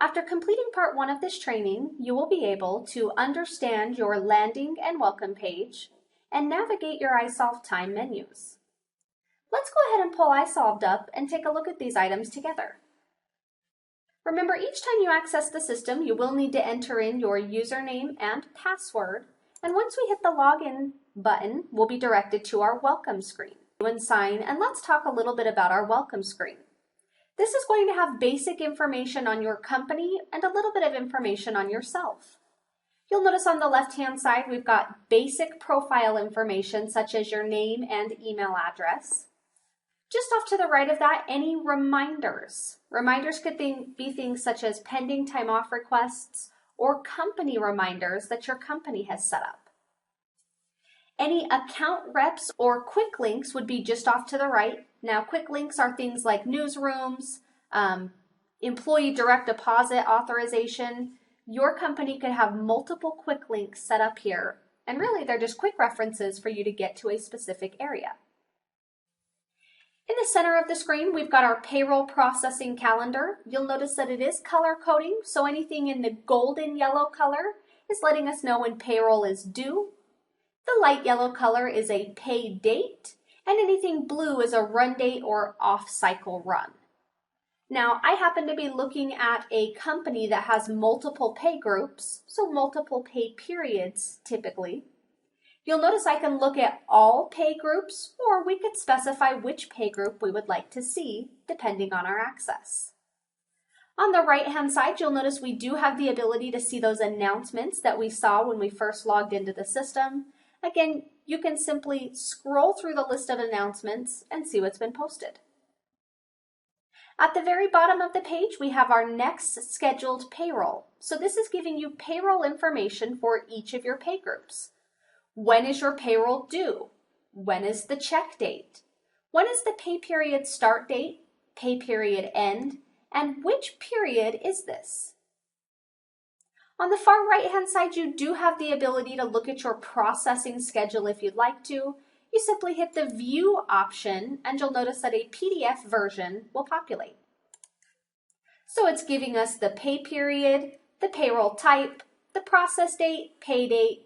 After completing part 1 of this training, you will be able to understand your landing and welcome page and navigate your iSolved time menus. Let's go ahead and pull iSolved up and take a look at these items together. Remember, each time you access the system, you will need to enter in your username and password, and once we hit the login button, we'll be directed to our welcome screen. And sign, and let's talk a little bit about our welcome screen. This is going to have basic information on your company and a little bit of information on yourself. You'll notice on the left-hand side we've got basic profile information such as your name and email address. Just off to the right of that, any reminders. Reminders could be things such as pending time off requests or company reminders that your company has set up. Any account reps or quick links would be just off to the right. Now, quick links are things like newsrooms, employee direct deposit authorization. Your company could have multiple quick links set up here, and really they're just quick references for you to get to a specific area. In the center of the screen, we've got our payroll processing calendar. You'll notice that it is color coding, so anything in the golden yellow color is letting us know when payroll is due. The light yellow color is a pay date, and anything blue is a run date or off-cycle run. Now, I happen to be looking at a company that has multiple pay groups, so multiple pay periods typically. You'll notice I can look at all pay groups, or we could specify which pay group we would like to see depending on our access. On the right-hand side, you'll notice we do have the ability to see those announcements that we saw when we first logged into the system. Again, you can simply scroll through the list of announcements and see what's been posted. At the very bottom of the page, we have our next scheduled payroll. So this is giving you payroll information for each of your pay groups. When is your payroll due? When is the check date? When is the pay period start date, pay period end, and which period is this? On the far right-hand side, you do have the ability to look at your processing schedule if you'd like to. You simply hit the View option, and you'll notice that a PDF version will populate. So it's giving us the pay period, the payroll type, the process date, pay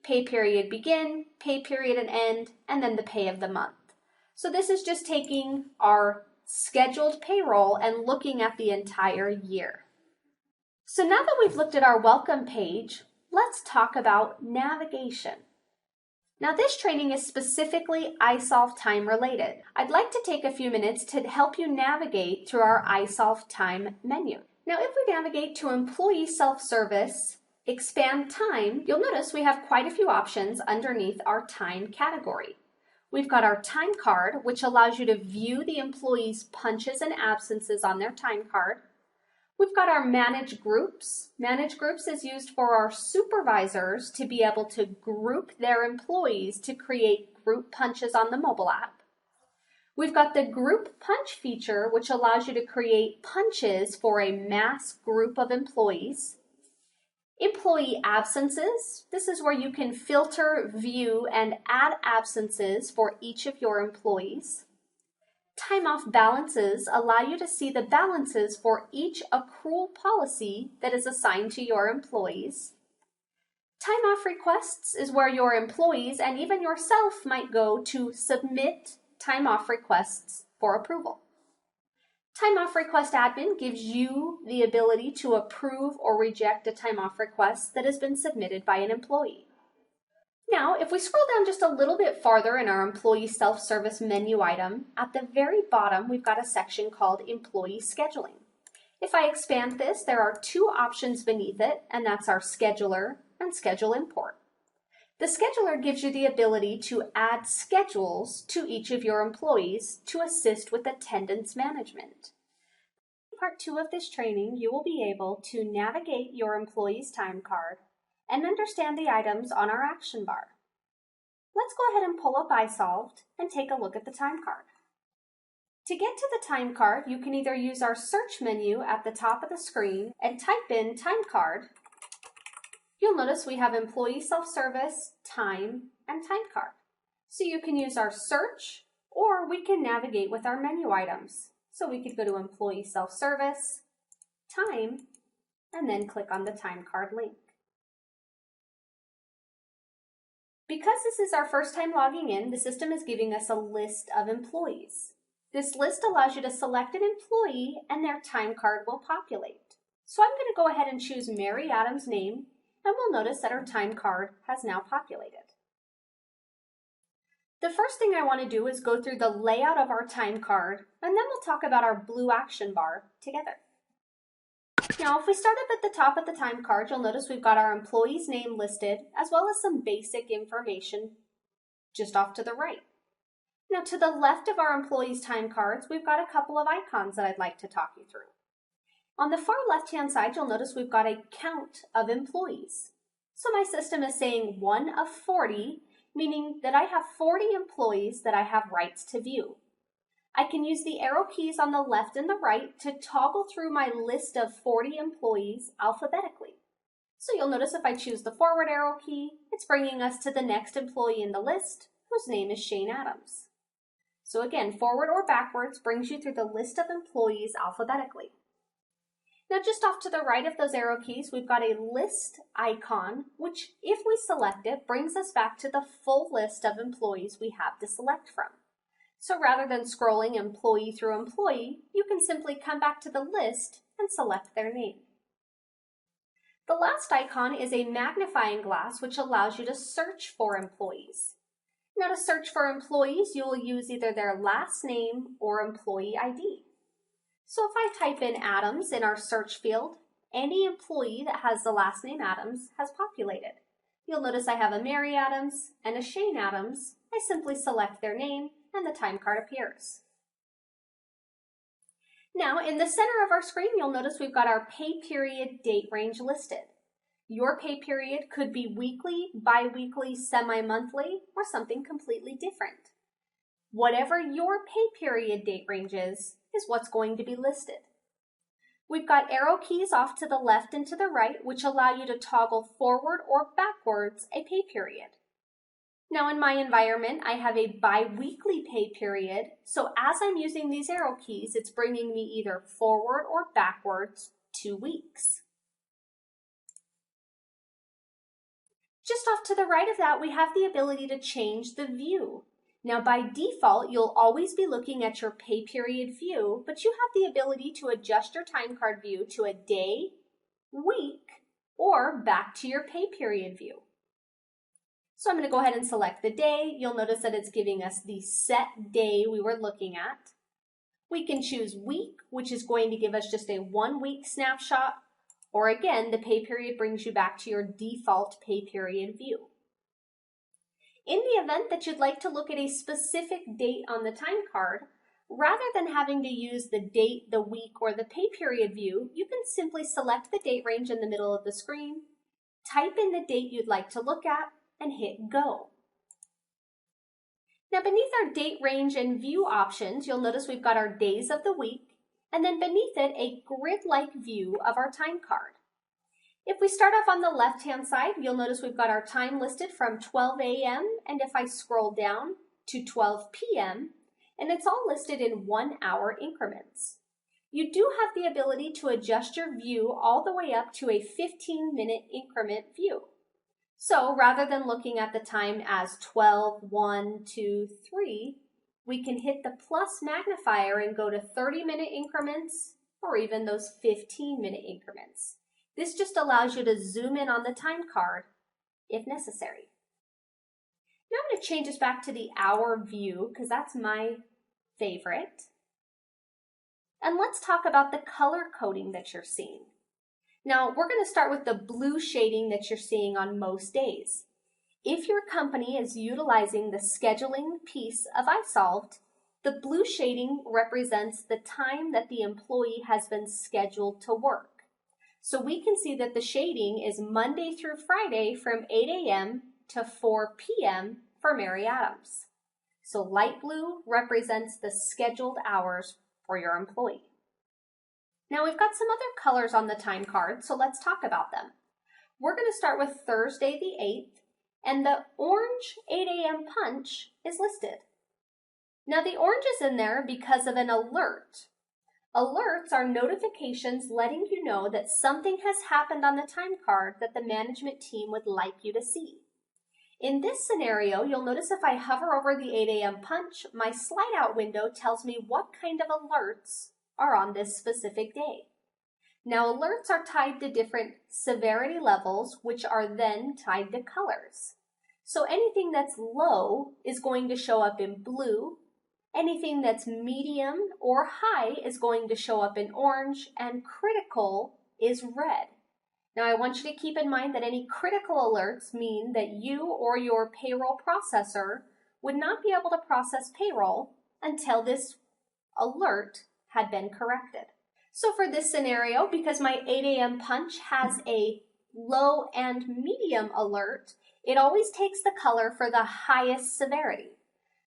period begin, pay period and end, and then the pay of the month. So this is just taking our scheduled payroll and looking at the entire year. So now that we've looked at our welcome page, let's talk about navigation. Now this training is specifically iSolved time related. I'd like to take a few minutes to help you navigate through our iSolved time menu. Now if we navigate to Employee Self-Service, Expand Time, you'll notice we have quite a few options underneath our time category. We've got our time card, which allows you to view the employee's punches and absences on their time card. We've got our Manage Groups. Manage Groups is used for our supervisors to be able to group their employees to create group punches on the mobile app. We've got the Group Punch feature, which allows you to create punches for a mass group of employees. Employee Absences. This is where you can filter, view, and add absences for each of your employees. Time off balances allow you to see the balances for each accrual policy that is assigned to your employees. Time off requests is where your employees and even yourself might go to submit time off requests for approval. Time off request admin gives you the ability to approve or reject a time off request that has been submitted by an employee. Now, if we scroll down just a little bit farther in our Employee Self-Service menu item, at the very bottom, we've got a section called Employee Scheduling. If I expand this, there are two options beneath it, and that's our Scheduler and Schedule Import. The Scheduler gives you the ability to add schedules to each of your employees to assist with attendance management. In part 2 of this training, you will be able to navigate your employee's time card and understand the items on our action bar. Let's go ahead and pull up iSolved and take a look at the time card. To get to the time card, you can either use our search menu at the top of the screen and type in time card. You'll notice we have Employee Self-Service, Time, and Time Card. So you can use our search, or we can navigate with our menu items. So we could go to Employee Self-Service, Time, and then click on the time card link. Because this is our first time logging in, the system is giving us a list of employees. This list allows you to select an employee and their time card will populate. So I'm going to go ahead and choose Mary Adams' name, and we'll notice that our time card has now populated. The first thing I want to do is go through the layout of our time card, and then we'll talk about our blue action bar together. Now, if we start up at the top of the time card, you'll notice we've got our employee's name listed, as well as some basic information just off to the right. Now, to the left of our employees' time cards, we've got a couple of icons that I'd like to talk you through. On the far left-hand side, you'll notice we've got a count of employees. So my system is saying 1 of 40, meaning that I have 40 employees that I have rights to view. I can use the arrow keys on the left and the right to toggle through my list of 40 employees alphabetically. So you'll notice if I choose the forward arrow key, it's bringing us to the next employee in the list, whose name is Shane Adams. So again, forward or backwards brings you through the list of employees alphabetically. Now just off to the right of those arrow keys, we've got a list icon, which if we select it, brings us back to the full list of employees we have to select from. So rather than scrolling employee through employee, you can simply come back to the list and select their name. The last icon is a magnifying glass, which allows you to search for employees. Now to search for employees, you will use either their last name or employee ID. So if I type in Adams in our search field, any employee that has the last name Adams has populated. You'll notice I have a Mary Adams and a Shane Adams. I simply select their name and the time card appears. Now in the center of our screen, you'll notice we've got our pay period date range listed. Your pay period could be weekly, bi-weekly, semi-monthly, or something completely different. Whatever your pay period date range is what's going to be listed. We've got arrow keys off to the left and to the right, which allow you to toggle forward or backwards a pay period. Now in my environment, I have a bi-weekly pay period, so as I'm using these arrow keys, it's bringing me either forward or backwards 2 weeks. Just off to the right of that, we have the ability to change the view. Now by default, you'll always be looking at your pay period view, but you have the ability to adjust your time card view to a day, week, or back to your pay period view. So I'm going to go ahead and select the day. You'll notice that it's giving us the set day we were looking at. We can choose week, which is going to give us just a 1 week snapshot, or again, the pay period brings you back to your default pay period view. In the event that you'd like to look at a specific date on the time card, rather than having to use the date, the week, or the pay period view, you can simply select the date range in the middle of the screen, type in the date you'd like to look at, and hit go. Now beneath our date range and view options, you'll notice we've got our days of the week, and then beneath it, a grid-like view of our time card. If we start off on the left-hand side, you'll notice we've got our time listed from 12 a.m. and if I scroll down to 12 p.m., and it's all listed in 1 hour increments. You do have the ability to adjust your view all the way up to a 15-minute increment view. So rather than looking at the time as 12, 1, 2, 3, we can hit the plus magnifier and go to 30-minute increments or even those 15-minute increments. This just allows you to zoom in on the time card if necessary. Now I'm going to change this back to the hour view because that's my favorite. And let's talk about the color coding that you're seeing. Now we're going to start with the blue shading that you're seeing on most days. If your company is utilizing the scheduling piece of iSolved, the blue shading represents the time that the employee has been scheduled to work. So we can see that the shading is Monday through Friday from 8 a.m. to 4 p.m. for Mary Adams. So light blue represents the scheduled hours for your employee. Now we've got some other colors on the time card, so let's talk about them. We're going to start with Thursday the 8th, and the orange 8 a.m. punch is listed. Now the orange is in there because of an alert. Alerts are notifications letting you know that something has happened on the time card that the management team would like you to see. In this scenario, you'll notice if I hover over the 8 a.m. punch, my slide out window tells me what kind of alerts are on this specific day. Now, alerts are tied to different severity levels, which are then tied to colors. So anything that's low is going to show up in blue. Anything that's medium or high is going to show up in orange, and critical is red. Now I want you to keep in mind that any critical alerts mean that you or your payroll processor would not be able to process payroll until this alert had been corrected. So for this scenario, because my 8 a.m. punch has a low and medium alert, it always takes the color for the highest severity.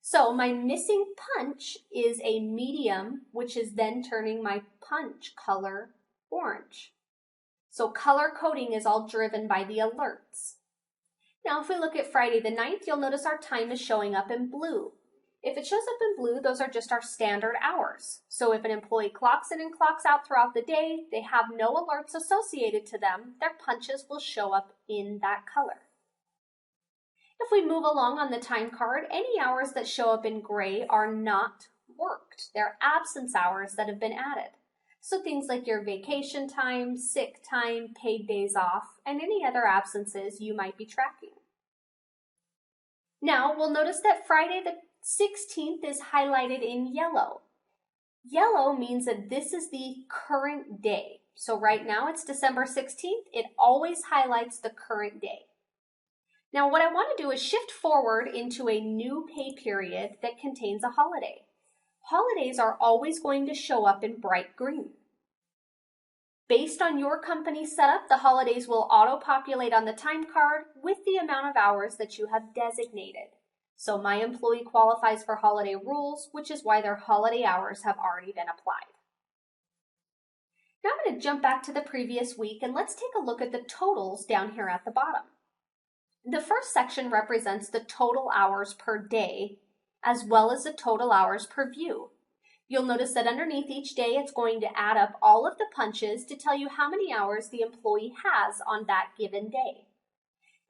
So my missing punch is a medium, which is then turning my punch color orange. So color coding is all driven by the alerts. Now if we look at Friday the 9th, you'll notice our time is showing up in blue. If it shows up in blue, those are just our standard hours. So if an employee clocks in and clocks out throughout the day, they have no alerts associated to them, their punches will show up in that color. If we move along on the time card, any hours that show up in gray are not worked. They're absence hours that have been added. So things like your vacation time, sick time, paid days off, and any other absences you might be tracking. Now we'll notice that Friday the 16th is highlighted in yellow. Yellow means that this is the current day. So right now it's December 16th. It always highlights the current day. Now what I want to do is shift forward into a new pay period that contains a holiday. Holidays are always going to show up in bright green. Based on your company's setup, the holidays will auto-populate on the time card with the amount of hours that you have designated. So my employee qualifies for holiday rules, which is why their holiday hours have already been applied. Now I'm going to jump back to the previous week and let's take a look at the totals down here at the bottom. The first section represents the total hours per day, as well as the total hours per view. You'll notice that underneath each day, it's going to add up all of the punches to tell you how many hours the employee has on that given day.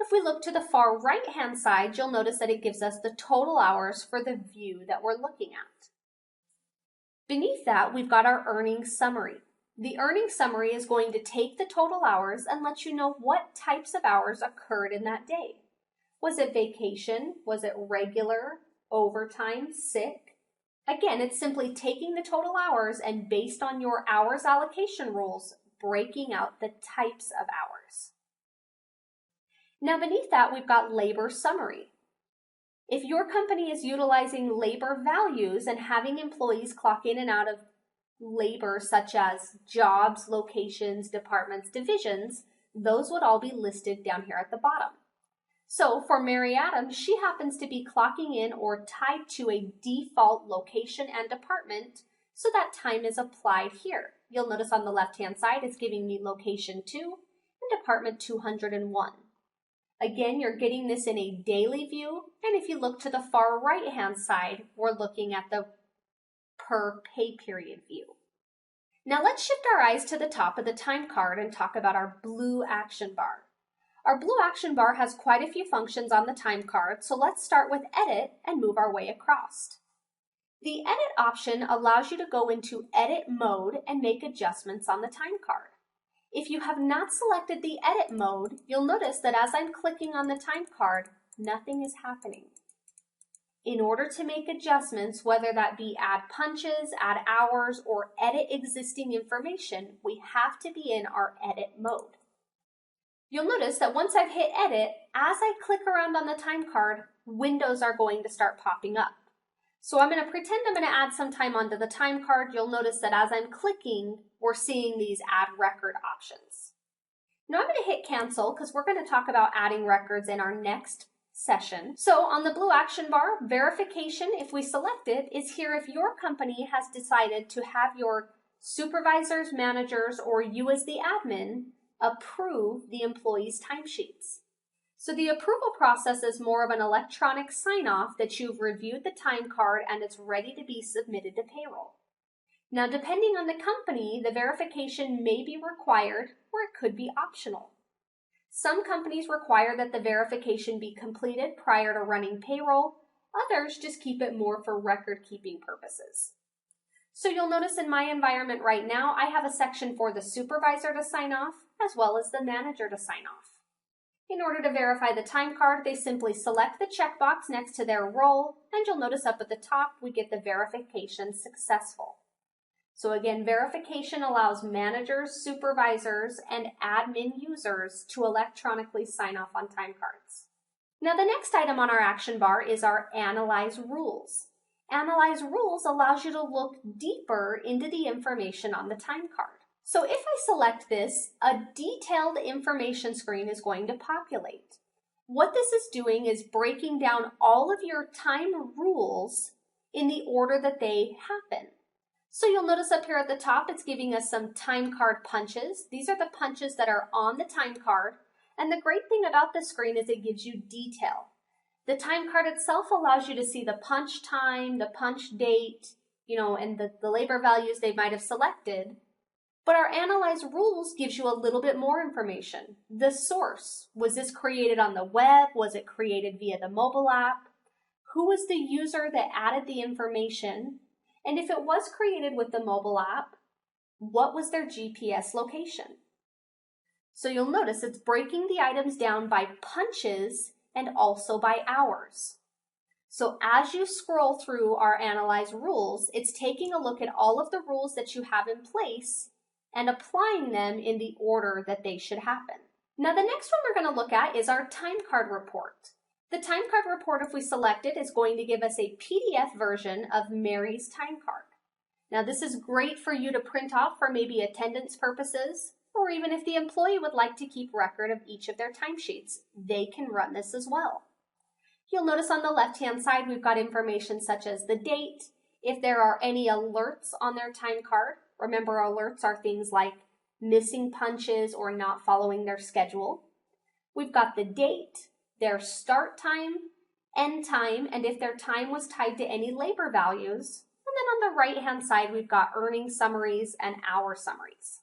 If we look to the far right-hand side, you'll notice that it gives us the total hours for the view that we're looking at. Beneath that, we've got our earnings summary. The earnings summary is going to take the total hours and let you know what types of hours occurred in that day. Was it vacation? Was it regular, overtime, sick? Again, it's simply taking the total hours and based on your hours allocation rules, breaking out the types of hours. Now beneath that, we've got labor summary. If your company is utilizing labor values and having employees clock in and out of labor such as jobs, locations, departments, divisions, those would all be listed down here at the bottom. So for Mary Adams, she happens to be clocking in or tied to a default location and department, so that time is applied here. You'll notice on the left-hand side, it's giving me location 2 and department 201. Again, you're getting this in a daily view, and if you look to the far right-hand side, we're looking at the per pay period view. Now let's shift our eyes to the top of the time card and talk about our blue action bar. Our blue action bar has quite a few functions on the time card, so let's start with edit and move our way across. The edit option allows you to go into edit mode and make adjustments on the time card. If you have not selected the edit mode, you'll notice that as I'm clicking on the time card, nothing is happening. In order to make adjustments, whether that be add punches, add hours, or edit existing information, we have to be in our edit mode. You'll notice that once I've hit edit, as I click around on the time card, windows are going to start popping up. So I'm going to pretend I'm going to add some time onto the time card. You'll notice that as I'm clicking, we're seeing these add record options. Now I'm going to hit cancel because we're going to talk about adding records in our next session. So on the blue action bar, verification, if we select it, is here if your company has decided to have your supervisors, managers, or you as the admin approve the employee's timesheets. So the approval process is more of an electronic sign-off that you've reviewed the time card and it's ready to be submitted to payroll. Now, depending on the company, the verification may be required or it could be optional. Some companies require that the verification be completed prior to running payroll. Others just keep it more for record-keeping purposes. So you'll notice in my environment right now, I have a section for the supervisor to sign off as well as the manager to sign off. In order to verify the time card, they simply select the checkbox next to their role, and you'll notice up at the top we get the verification successful. So again, verification allows managers, supervisors, and admin users to electronically sign off on time cards. Now the next item on our action bar is our Analyze Rules. Analyze Rules allows you to look deeper into the information on the time card. So if I select this, a detailed information screen is going to populate. What this is doing is breaking down all of your time rules in the order that they happen. So you'll notice up here at the top, it's giving us some time card punches. These are the punches that are on the time card. And the great thing about this screen is it gives you detail. The time card itself allows you to see the punch time, the punch date, and the labor values they might have selected. But our Analyze Rules gives you a little bit more information. The source, was this created on the web? Was it created via the mobile app? Who was the user that added the information? And if it was created with the mobile app, what was their GPS location? So you'll notice it's breaking the items down by punches and also by hours. So as you scroll through our Analyze Rules, it's taking a look at all of the rules that you have in place and applying them in the order that they should happen. Now the next one we're going to look at is our time card report. The time card report, if we select it, is going to give us a PDF version of Mary's time card. Now this is great for you to print off for maybe attendance purposes, or even if the employee would like to keep record of each of their timesheets, they can run this as well. You'll notice on the left-hand side we've got information such as the date, if there are any alerts on their time card. Remember, alerts are things like missing punches or not following their schedule. We've got the date, their start time, end time, and if their time was tied to any labor values. And then on the right-hand side, we've got earning summaries and hour summaries.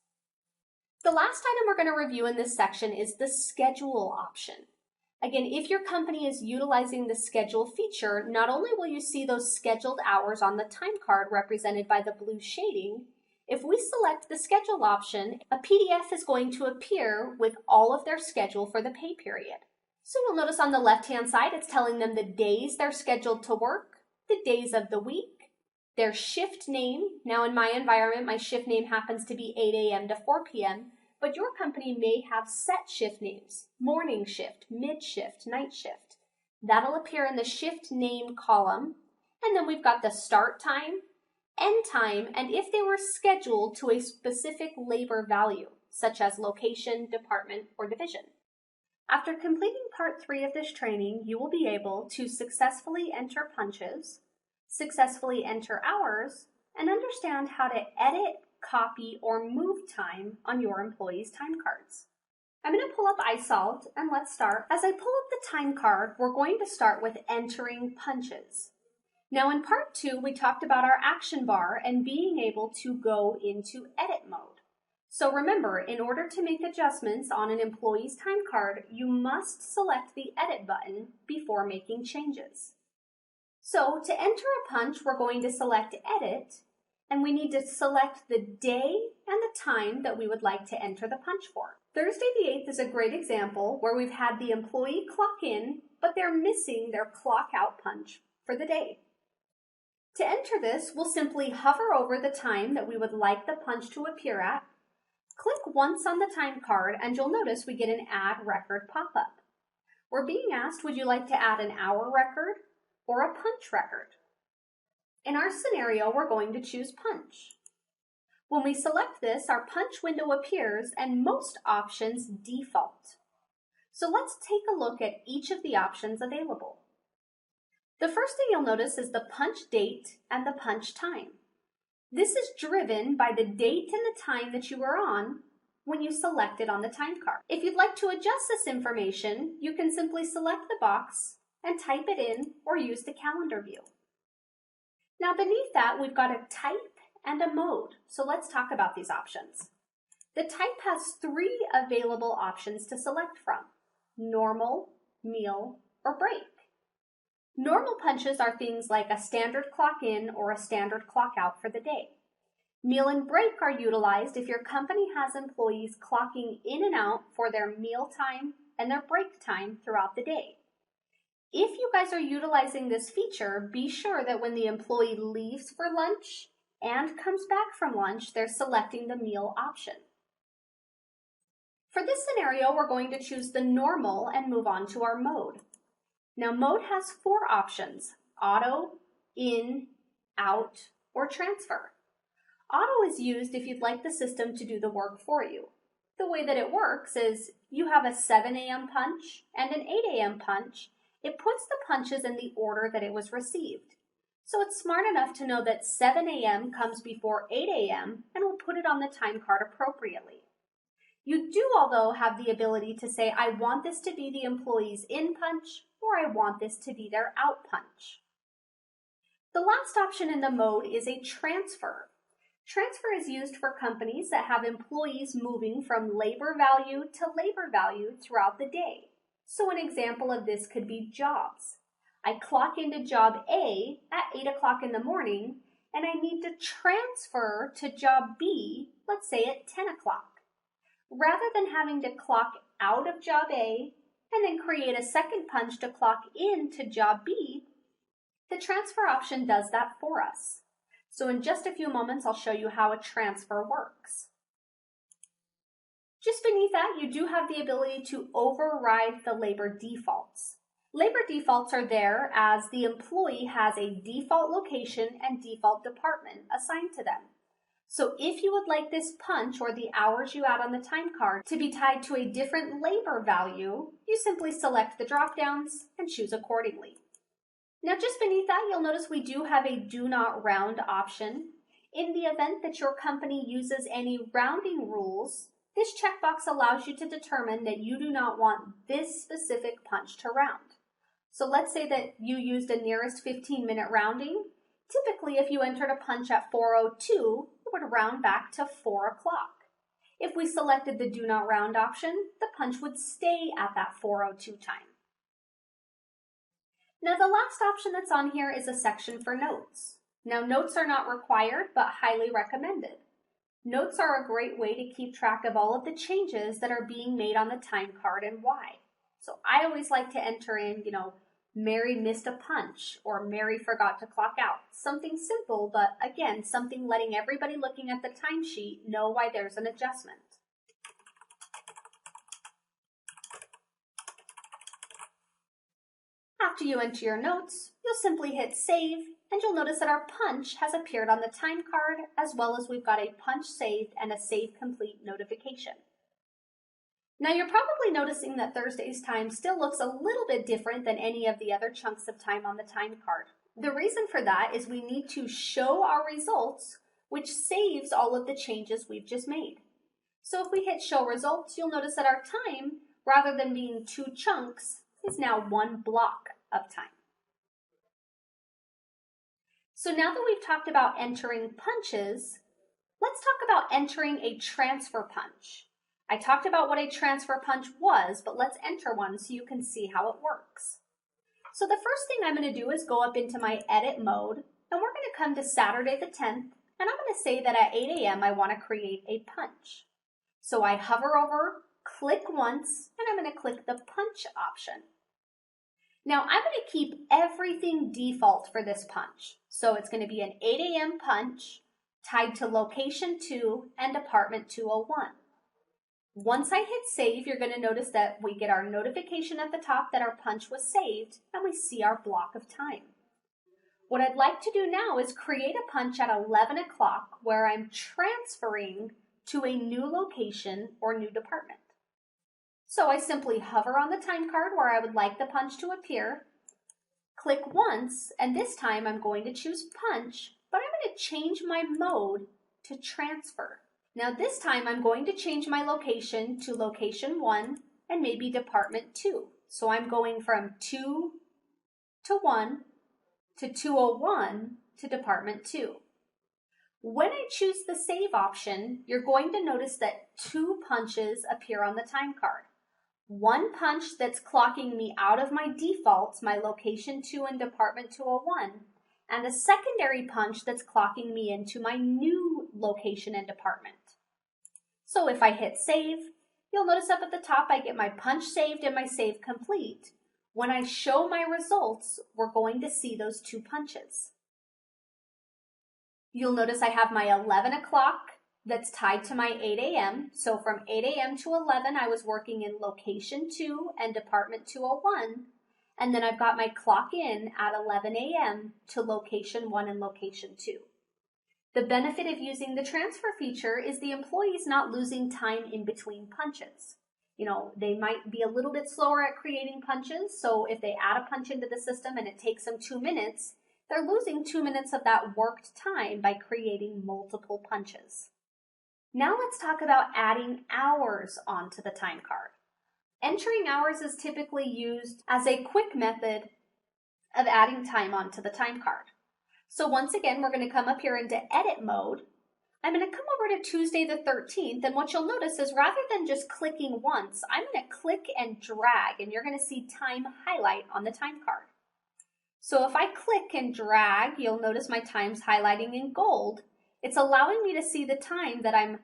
The last item we're going to review in this section is the schedule option. Again, if your company is utilizing the schedule feature, not only will you see those scheduled hours on the time card represented by the blue shading, if we select the schedule option, a PDF is going to appear with all of their schedule for the pay period. So you'll notice on the left-hand side, it's telling them the days they're scheduled to work, the days of the week, their shift name. Now in my environment, my shift name happens to be 8 a.m. to 4 p.m., but your company may have set shift names, morning shift, mid shift, night shift. That'll appear in the shift name column. And then we've got the start time, end time, and if they were scheduled to a specific labor value, such as location, department, or division. After completing part 3 of this training, you will be able to successfully enter punches, successfully enter hours, and understand how to edit, copy, or move time on your employees' time cards. I'm going to pull up iSolved and let's start. As I pull up the time card, we're going to start with entering punches. Now in part 2, we talked about our action bar and being able to go into edit mode. So remember, in order to make adjustments on an employee's time card, you must select the edit button before making changes. So to enter a punch, we're going to select edit, and we need to select the day and the time that we would like to enter the punch for. Thursday the 8th is a great example where we've had the employee clock in, but they're missing their clock out punch for the day. To enter this, we'll simply hover over the time that we would like the punch to appear at, click once on the time card, and you'll notice we get an Add Record pop-up. We're being asked, would you like to add an hour record or a punch record? In our scenario, we're going to choose punch. When we select this, our punch window appears and most options default. So let's take a look at each of the options available. The first thing you'll notice is the punch date and the punch time. This is driven by the date and the time that you were on when you select it on the time card. If you'd like to adjust this information, you can simply select the box and type it in or use the calendar view. Now beneath that, we've got a type and a mode. So let's talk about these options. The type has 3 available options to select from: normal, meal, or break. Normal punches are things like a standard clock in or a standard clock out for the day. Meal and break are utilized if your company has employees clocking in and out for their meal time and their break time throughout the day. If you guys are utilizing this feature, be sure that when the employee leaves for lunch and comes back from lunch, they're selecting the meal option. For this scenario, we're going to choose the normal and move on to our mode. Now, mode has 4 options: auto, in, out, or transfer. Auto is used if you'd like the system to do the work for you. The way that it works is you have a 7 a.m. punch and an 8 a.m. punch. It puts the punches in the order that it was received. So it's smart enough to know that 7 a.m. comes before 8 a.m. and will put it on the time card appropriately. You do, although, have the ability to say, I want this to be the employee's in punch, or I want this to be their out punch. The last option in the mode is a transfer. Transfer is used for companies that have employees moving from labor value to labor value throughout the day. So an example of this could be jobs. I clock into job A at 8 o'clock in the morning, and I need to transfer to job B, let's say at 10 o'clock. Rather than having to clock out of job A and then create a second punch to clock in to job B, the transfer option does that for us. So in just a few moments, I'll show you how a transfer works. Just beneath that, you do have the ability to override the labor defaults. Labor defaults are there as the employee has a default location and default department assigned to them. So if you would like this punch or the hours you add on the time card to be tied to a different labor value, you simply select the drop-downs and choose accordingly. Now just beneath that, you'll notice we do have a do not round option. In the event that your company uses any rounding rules, this checkbox allows you to determine that you do not want this specific punch to round. So let's say that you used a nearest 15-minute rounding. Typically, if you entered a punch at 4:02, it would round back to 4 o'clock. If we selected the do not round option, the punch would stay at that 4:02 time. Now the last option that's on here is a section for notes. Now notes are not required, but highly recommended. Notes are a great way to keep track of all of the changes that are being made on the time card and why. So I always like to enter in, Mary missed a punch or Mary forgot to clock out. Something simple, but again, something letting everybody looking at the timesheet know why there's an adjustment. After you enter your notes, you'll simply hit save, and you'll notice that our punch has appeared on the time card, as well as we've got a punch saved and a save complete notification. Now you're probably noticing that Thursday's time still looks a little bit different than any of the other chunks of time on the time card. The reason for that is we need to show our results, which saves all of the changes we've just made. So if we hit show results, you'll notice that our time, rather than being 2 chunks, is now 1 block of time. So now that we've talked about entering punches, let's talk about entering a transfer punch. I talked about what a transfer punch was, but let's enter one so you can see how it works. So the first thing I'm going to do is go up into my edit mode, and we're going to come to Saturday the 10th, and I'm going to say that at 8 a.m. I want to create a punch. So I hover over, click once, and I'm going to click the punch option. Now I'm going to keep everything default for this punch. So it's going to be an 8 a.m. punch tied to location 2 and department 201. Once I hit save, you're going to notice that we get our notification at the top that our punch was saved, and we see our block of time. What I'd like to do now is create a punch at 11 o'clock where I'm transferring to a new location or new department. So I simply hover on the time card where I would like the punch to appear, click once, and this time I'm going to choose punch, but I'm going to change my mode to transfer. Now this time I'm going to change my location to location 1 and maybe department 2. So I'm going from 2 to 1 to 201 to department 2. When I choose the save option, you're going to notice that two punches appear on the time card. One punch that's clocking me out of my defaults, my location 2 and department 201, and a secondary punch that's clocking me into my new location and department. So if I hit save, you'll notice up at the top I get my punch saved and my save complete. When I show my results, we're going to see those two punches. You'll notice I have my 11 o'clock that's tied to my 8 a.m. So from 8 a.m. to 11, I was working in location 2 and department 201. And then I've got my clock in at 11 a.m. to location 1 and location 2. The benefit of using the transfer feature is the employee's not losing time in between punches. You know, they might be a little bit slower at creating punches, so if they add a punch into the system and it takes them 2 minutes, they're losing 2 minutes of that worked time by creating multiple punches. Now let's talk about adding hours onto the time card. Entering hours is typically used as a quick method of adding time onto the time card. So once again, we're going to come up here into edit mode. I'm going to come over to Tuesday the 13th, and what you'll notice is rather than just clicking once, I'm going to click and drag, and you're going to see time highlight on the time card. So if I click and drag, you'll notice my time's highlighting in gold. It's allowing me to see the time that I'm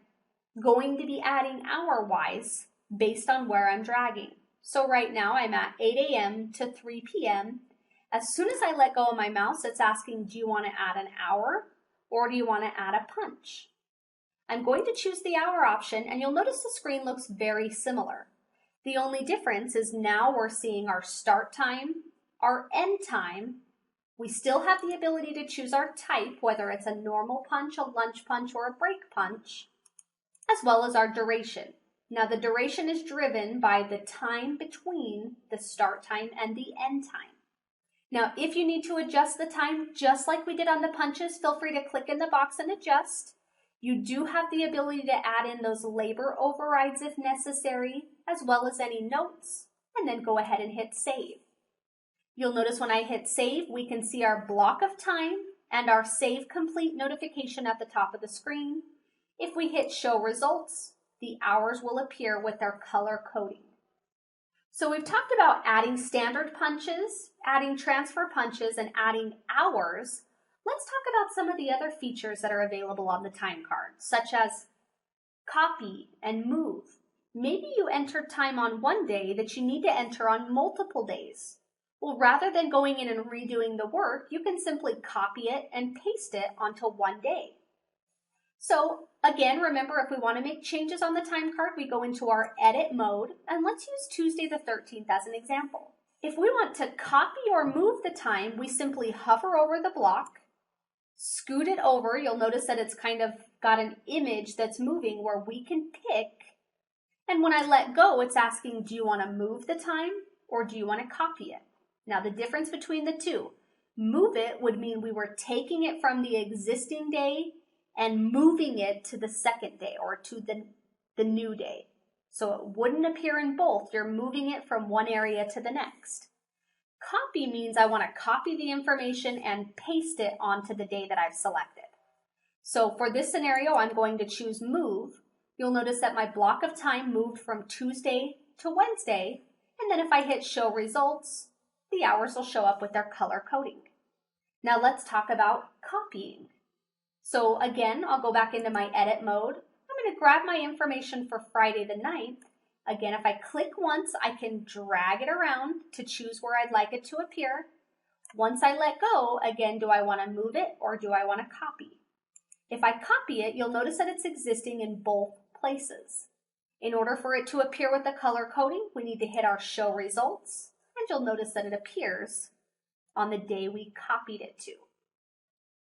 going to be adding hour-wise based on where I'm dragging. So right now I'm at 8 a.m. to 3 p.m. As soon as I let go of my mouse, it's asking, do you want to add an hour or do you want to add a punch? I'm going to choose the hour option, and you'll notice the screen looks very similar. The only difference is now we're seeing our start time, our end time. We still have the ability to choose our type, whether it's a normal punch, a lunch punch, or a break punch, as well as our duration. Now the duration is driven by the time between the start time and the end time. Now if you need to adjust the time just like we did on the punches, feel free to click in the box and adjust. You do have the ability to add in those labor overrides if necessary, as well as any notes, and then go ahead and hit save. You'll notice when I hit save, we can see our block of time and our save complete notification at the top of the screen. If we hit show results, the hours will appear with their color coding. So we've talked about adding standard punches, adding transfer punches, and adding hours. Let's talk about some of the other features that are available on the time card, such as copy and move. Maybe you entered time on one day that you need to enter on multiple days. Well, rather than going in and redoing the work, you can simply copy it and paste it onto one day. So again, remember, if we want to make changes on the time card, we go into our edit mode, and let's use Tuesday the 13th as an example. If we want to copy or move the time, we simply hover over the block, scoot it over. You'll notice that it's kind of got an image that's moving where we can pick. And when I let go, it's asking, do you want to move the time or do you want to copy it? Now the difference between the two, move it would mean we were taking it from the existing day and moving it to the second day or to the new day. So it wouldn't appear in both. You're moving it from one area to the next. Copy means I want to copy the information and paste it onto the day that I've selected. So for this scenario, I'm going to choose move. You'll notice that my block of time moved from Tuesday to Wednesday. And then if I hit show results, the hours will show up with their color coding. Now let's talk about copying. So again, I'll go back into my edit mode. I'm going to grab my information for Friday the 9th. Again, if I click once, I can drag it around to choose where I'd like it to appear. Once I let go, again, do I want to move it or do I want to copy? If I copy it, you'll notice that it's existing in both places. In order for it to appear with the color coding, we need to hit our show results, and you'll notice that it appears on the day we copied it to.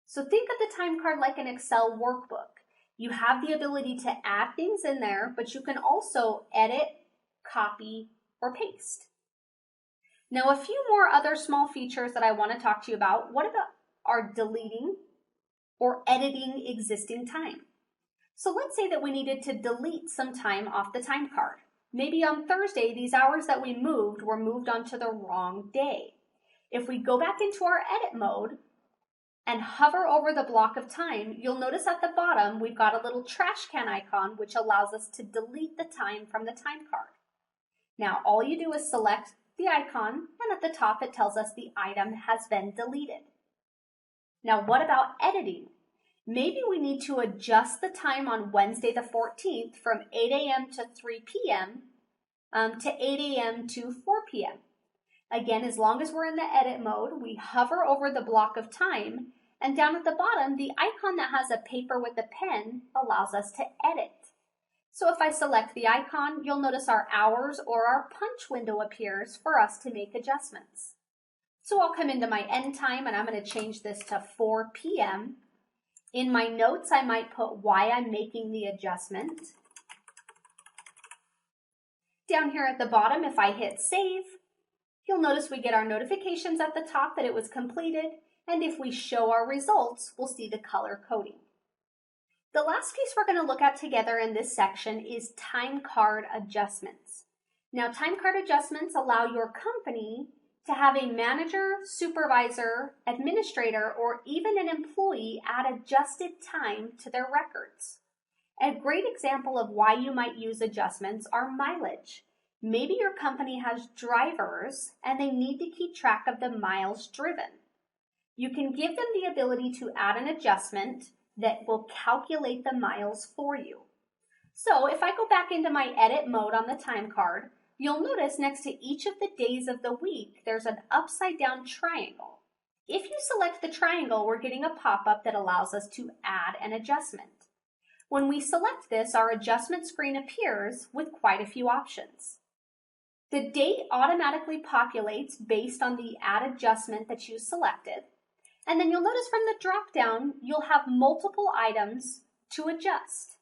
So think of the time card like an Excel workbook. You have the ability to add things in there, but you can also edit, copy, or paste. Now, a few more other small features that I want to talk to you about. What about our deleting or editing existing time? So let's say that we needed to delete some time off the time card. Maybe on Thursday, these hours that we moved were moved onto the wrong day. If we go back into our edit mode, and hover over the block of time, you'll notice at the bottom we've got a little trash can icon which allows us to delete the time from the time card. Now all you do is select the icon, and at the top it tells us the item has been deleted. Now what about editing? Maybe we need to adjust the time on Wednesday the 14th from 8 a.m. to 3 p.m. To 8 a.m. to 4 p.m. Again, as long as we're in the edit mode, we hover over the block of time, and down at the bottom, the icon that has a paper with a pen allows us to edit. So if I select the icon, you'll notice our hours or our punch window appears for us to make adjustments. So I'll come into my end time and I'm going to change this to 4 p.m. In my notes, I might put why I'm making the adjustment. Down here at the bottom, if I hit save, you'll notice we get our notifications at the top that it was completed, and if we show our results, we'll see the color coding. The last piece we're going to look at together in this section is time card adjustments. Now, time card adjustments allow your company to have a manager, supervisor, administrator, or even an employee add adjusted time to their records. A great example of why you might use adjustments are mileage. Maybe your company has drivers and they need to keep track of the miles driven. You can give them the ability to add an adjustment that will calculate the miles for you. So if I go back into my edit mode on the time card, you'll notice next to each of the days of the week, there's an upside down triangle. If you select the triangle, we're getting a pop-up that allows us to add an adjustment. When we select this, our adjustment screen appears with quite a few options. The date automatically populates based on the add adjustment that you selected. And then you'll notice from the drop-down, you'll have multiple items to adjust.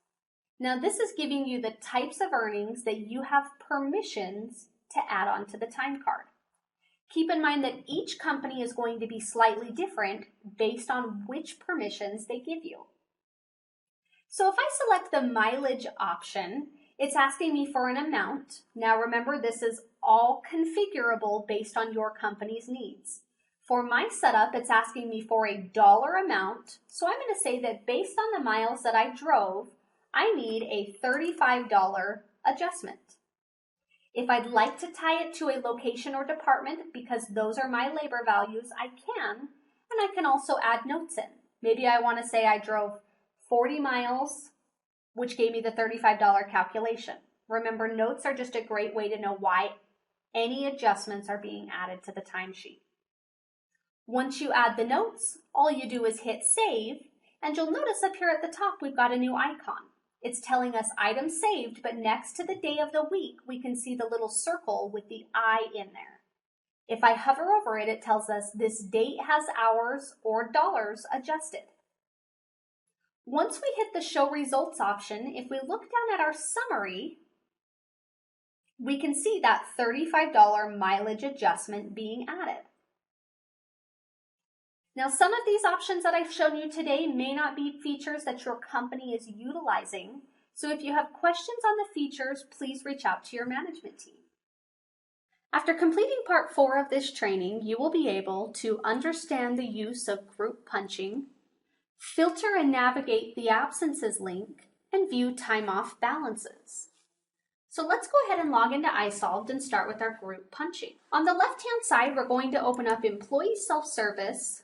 Now this is giving you the types of earnings that you have permissions to add on to the time card. Keep in mind that each company is going to be slightly different based on which permissions they give you. So if I select the mileage option, it's asking me for an amount. Now remember, this is all configurable based on your company's needs. For my setup, it's asking me for a dollar amount. So I'm going to say that based on the miles that I drove, I need a $35 adjustment. If I'd like to tie it to a location or department, because those are my labor values, I can, and I can also add notes in. Maybe I want to say I drove 40 miles, which gave me the $35 calculation. Remember, notes are just a great way to know why any adjustments are being added to the timesheet. Once you add the notes, all you do is hit save, and you'll notice up here at the top we've got a new icon. It's telling us item saved, but next to the day of the week, we can see the little circle with the I in there. If I hover over it, it tells us this date has hours or dollars adjusted. Once we hit the show results option, if we look down at our summary, we can see that $35 mileage adjustment being added. Now, some of these options that I've shown you today may not be features that your company is utilizing. So if you have questions on the features, please reach out to your management team. After completing part 4 of this training, you will be able to understand the use of group punching, filter and navigate the absences link, and view time off balances. So let's go ahead and log into iSolved and start with our group punching. On the left-hand side, we're going to open up Employee Self-Service,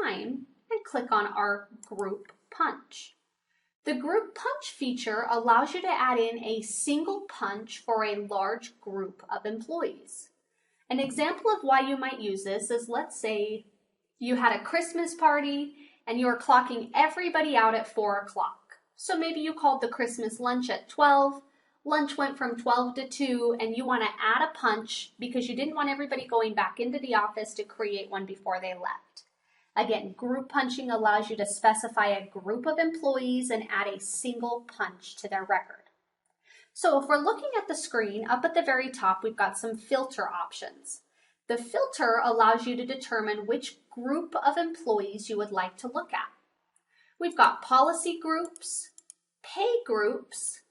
Time, and click on our group punch. The group punch feature allows you to add in a single punch for a large group of employees. An example of why you might use this is, let's say you had a Christmas party and you are clocking everybody out at 4 o'clock. So maybe you called the Christmas lunch at 12, lunch went from 12 to 2, and you want to add a punch because you didn't want everybody going back into the office to create one before they left. Again, group punching allows you to specify a group of employees and add a single punch to their record. So if we're looking at the screen, up at the very top, we've got some filter options. The filter allows you to determine which group of employees you would like to look at. We've got policy groups, pay groups,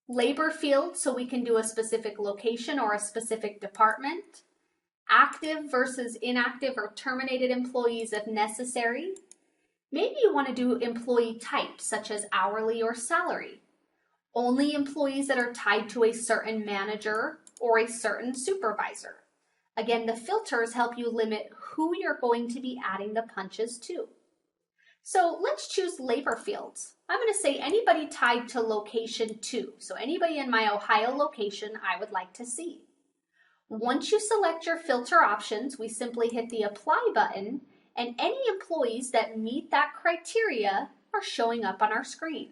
labor field, so we can do a specific location or a specific department, active versus inactive or terminated employees if necessary, Maybe you want to do employee type, such as hourly or salary. Only employees that are tied to a certain manager or a certain supervisor. Again, the filters help you limit who you're going to be adding the punches to. So let's choose labor fields. I'm going to say anybody tied to location 2. So anybody in my Ohio location I would like to see. Once you select your filter options, we simply hit the apply button, and any employees that meet that criteria are showing up on our screen.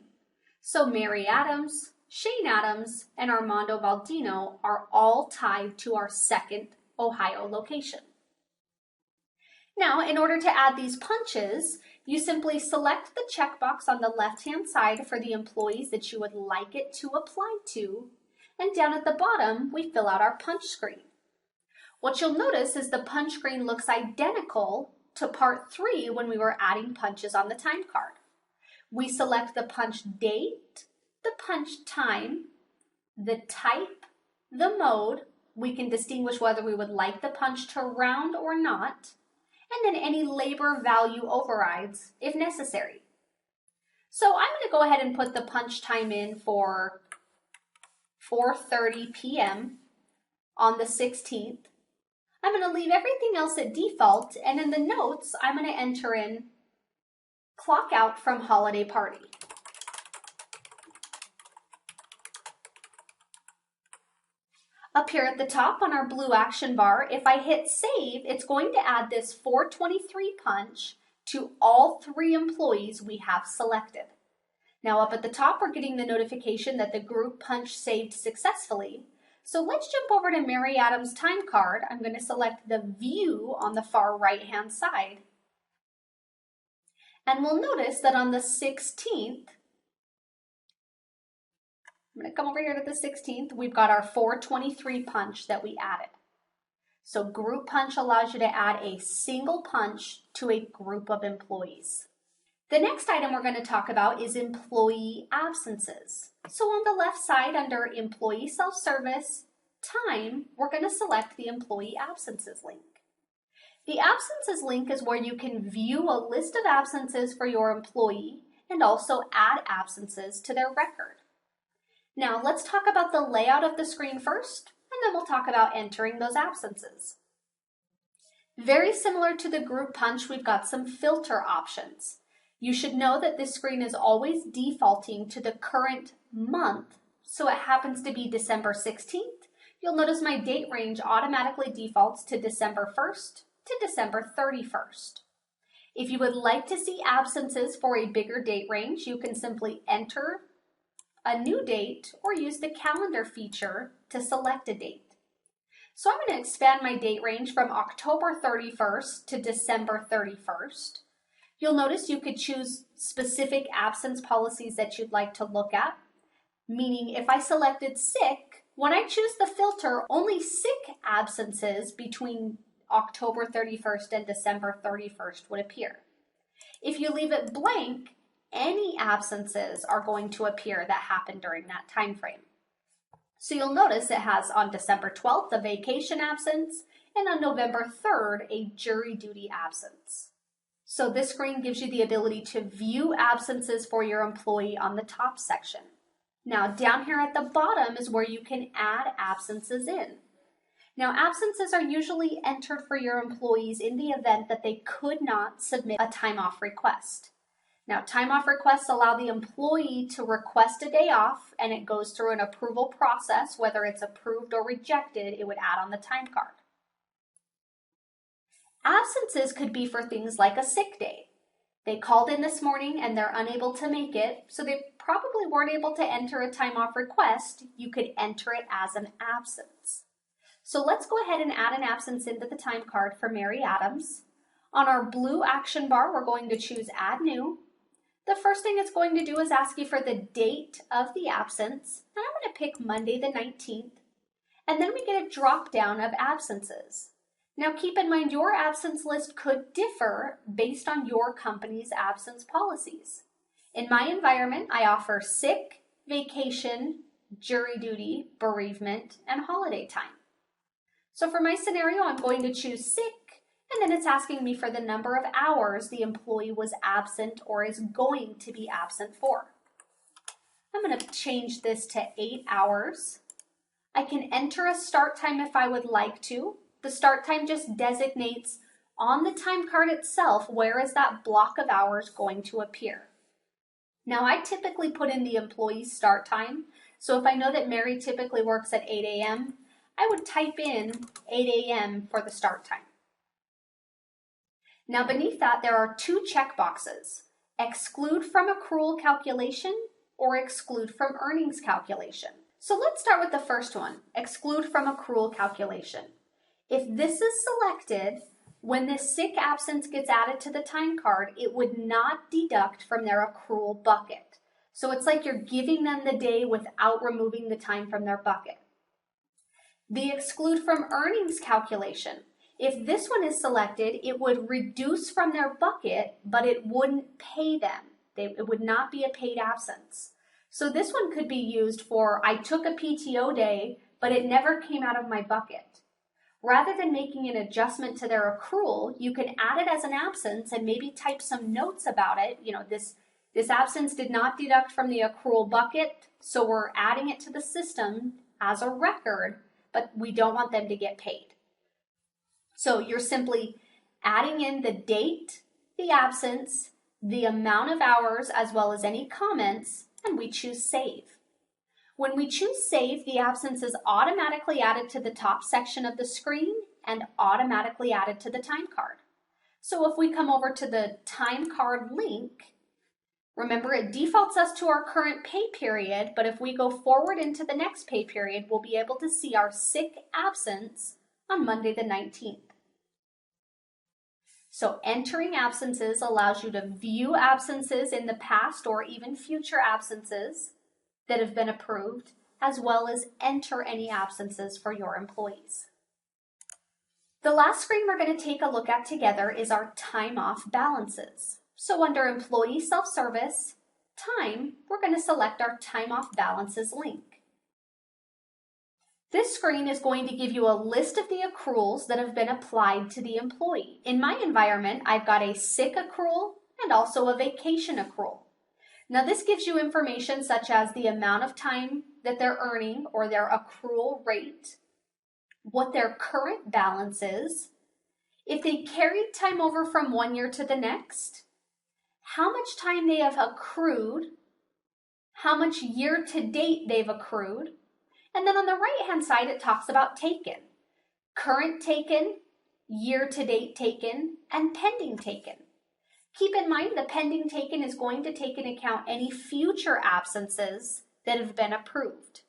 So Mary Adams, Shane Adams, and Armando Baldino are all tied to our second Ohio location. Now, in order to add these punches, you simply select the checkbox on the left-hand side for the employees that you would like it to apply to, and down at the bottom, we fill out our punch screen. What you'll notice is the punch screen looks identical to part 3 when we were adding punches on the time card. We select the punch date, the punch time, the type, the mode. We can distinguish whether we would like the punch to round or not, and then any labor value overrides if necessary. So I'm going to go ahead and put the punch time in for 4:30 p.m. on the 16th. I'm going to leave everything else at default, and in the notes, I'm going to enter in clock out from holiday party. Up here at the top on our blue action bar, if I hit save, it's going to add this 423 punch to all 3 employees we have selected. Now up at the top, we're getting the notification that the group punch saved successfully. So let's jump over to Mary Adams' time card. I'm going to select the view on the far right-hand side. And we'll notice that on the 16th, I'm going to come over here to the 16th, we've got our 423 punch that we added. So group punch allows you to add a single punch to a group of employees. The next item we're going to talk about is employee absences. So on the left side under employee self-service, time, we're going to select the employee absences link. The absences link is where you can view a list of absences for your employee and also add absences to their record. Now let's talk about the layout of the screen first, and then we'll talk about entering those absences. Very similar to the group punch, we've got some filter options. You should know that this screen is always defaulting to the current month, so it happens to be December 16th. You'll notice my date range automatically defaults to December 1st to December 31st. If you would like to see absences for a bigger date range, you can simply enter a new date or use the calendar feature to select a date. So I'm going to expand my date range from October 31st to December 31st. You'll notice you could choose specific absence policies that you'd like to look at, meaning if I selected sick, when I choose the filter, only sick absences between October 31st and December 31st would appear. If you leave it blank, any absences are going to appear that happened during that time frame. So you'll notice it has on December 12th a vacation absence and on November 3rd a jury duty absence. So this screen gives you the ability to view absences for your employee on the top section. Now down here at the bottom is where you can add absences in. Now absences are usually entered for your employees in the event that they could not submit a time off request. Now time off requests allow the employee to request a day off, and it goes through an approval process. Whether it's approved or rejected, it would add on the time card. Absences could be for things like a sick day. They called in this morning and they're unable to make it, so they probably weren't able to enter a time off request. You could enter it as an absence. So let's go ahead and add an absence into the time card for Mary Adams. On our blue action bar, we're going to choose Add New. The first thing it's going to do is ask you for the date of the absence, and I'm going to pick Monday the 19th, and then we get a drop down of absences. Now keep in mind your absence list could differ based on your company's absence policies. In my environment, I offer sick, vacation, jury duty, bereavement, and holiday time. So for my scenario, I'm going to choose sick, And then it's asking me for the number of hours the employee was absent or is going to be absent for. I'm going to change this to 8 hours. I can enter a start time if I would like to. The start time just designates on the time card itself where is that block of hours going to appear. Now I typically put in the employee's start time. So if I know that Mary typically works at 8 a.m., I would type in 8 a.m. for the start time. Now beneath that, there are 2 check boxes: exclude from accrual calculation or exclude from earnings calculation. So let's start with the first one, exclude from accrual calculation. If this is selected, when this sick absence gets added to the time card, it would not deduct from their accrual bucket. So it's like you're giving them the day without removing the time from their bucket. The exclude from earnings calculation. If this one is selected, it would reduce from their bucket, but it wouldn't pay them. It would not be a paid absence. So this one could be used for, I took a PTO day, but it never came out of my bucket. Rather than making an adjustment to their accrual, you can add it as an absence and maybe type some notes about it. You know, this absence did not deduct from the accrual bucket, so we're adding it to the system as a record, but we don't want them to get paid. So you're simply adding in the date, the absence, the amount of hours, as well as any comments, and we choose Save. When we choose Save, the absence is automatically added to the top section of the screen and automatically added to the time card. So if we come over to the time card link, remember it defaults us to our current pay period, but if we go forward into the next pay period, we'll be able to see our sick absence on Monday the 19th. So entering absences allows you to view absences in the past or even future absences that have been approved, as well as enter any absences for your employees. The last screen we're going to take a look at together is our time off balances. So under Employee Self-Service, Time, we're going to select our Time Off Balances link. This screen is going to give you a list of the accruals that have been applied to the employee. In my environment, I've got a sick accrual and also a vacation accrual. Now this gives you information such as the amount of time that they're earning or their accrual rate, what their current balance is, if they carried time over from one year to the next, how much time they have accrued, how much year to date they've accrued, and then on the right-hand side, it talks about taken. Current taken, year-to-date taken, and pending taken. Keep in mind the pending taken is going to take into account any future absences that have been approved.